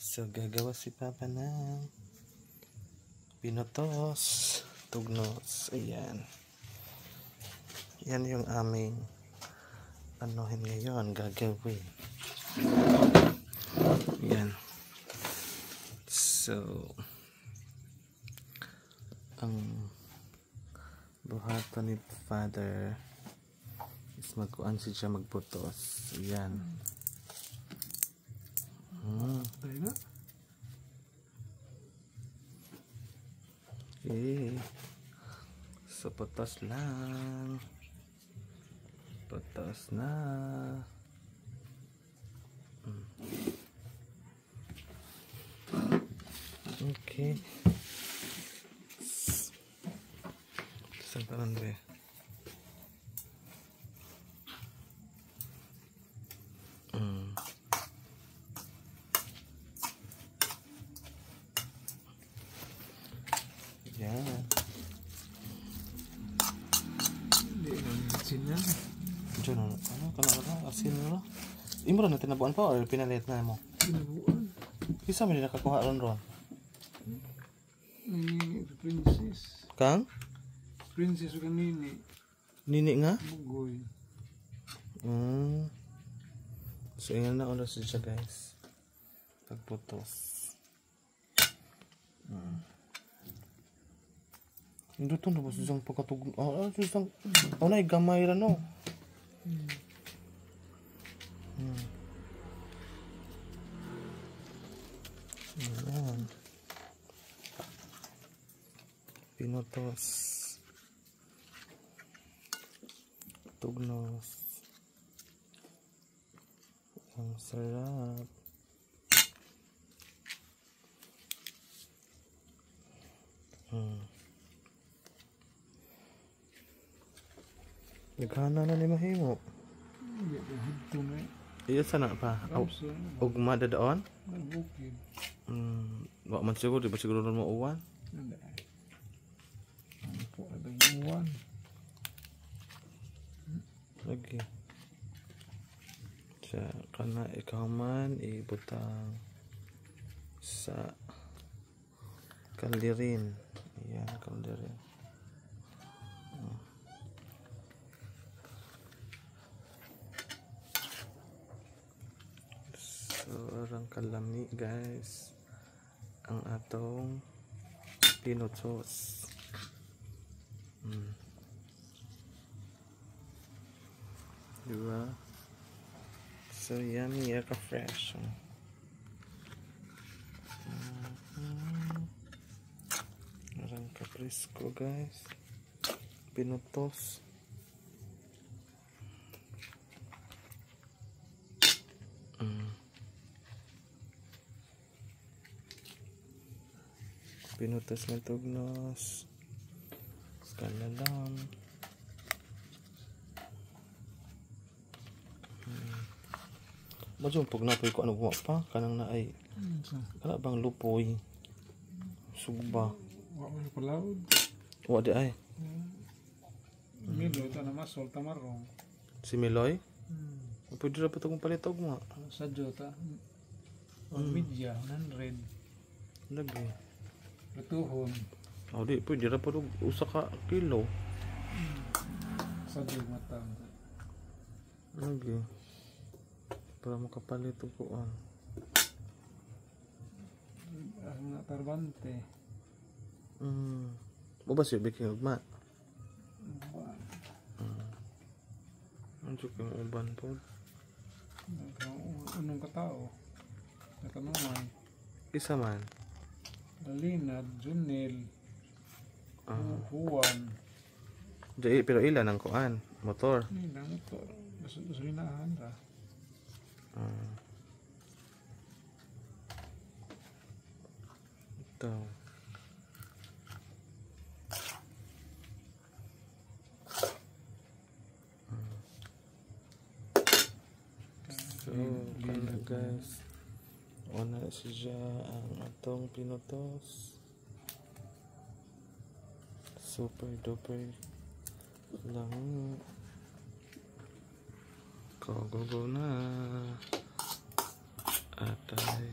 So, gagawa si Papa ng pinotos, tugnos. Ayan. Yan yung aming anuhin ngayon, gagawin. Ayan. So, ang buhato ni Father is magkuhan siya magputos. Ayan. Okay. So, putos lang. Putos na. Okay. Saan pa nandun eh? Yan. Hindi naman asin yan. Diyan ano? Ano? Asin mo? Imo rin na tinabuan pa o pinalit na mo? Tinabuan. Isa mo din nakakuha ron. Princess. Kang? Princess o kanini. Nini nga? Bugoy. So yan na oras siya guys. Pagputos. Hindi ito na ba susang pagkatugno? Susang. Na gamay rin no. Ayan. Pinotos. Tugnos. Ang sarap. Naghana na ni mahimo. Hindi ko hito na eh. Iya sana pa. Ugma dadaon? Nagbukid. Wak man siguro, di ba siguro mo uwan? Hindi. Ano po ada yung uwan. Lagi. Sa kana ikaw man ibutang sa kalderin. Ayan, kalderin. So, orang kalami guys ang atong pinotos. Diba? So yummy, ka-fresh. Orang ka-presko guys. Pinotos. Pinutos ng tugnos. Skala lang. Medyo pag napoy ko ano bumak pa. Kanang na ay. Kala bang lupoy. Sugba. Wak mo ko loud. Wak di ay. Milo ito na masol tamarong. Si Miloy? Pwede na pa ito kong palitog mo. Sa Jota. Media, 100. Lagi. Lutuhon. Di, pwede na pa ito usa ka kilo. Sa Jota matang. Lagi. Para makapalit ito ko. Ang tarbante. Mabas yung biking ugma. Ang suking uban po. Unong katao. Nakanuman. Isa man. Lalinad, Junel. Huwan. Pero ilan ang kuan? Motor. Hindi na motor. Gasolinahan ra. Ito. So, kaya guys, una siya ang atong pinotos. Super duper lang. Go na. Atay.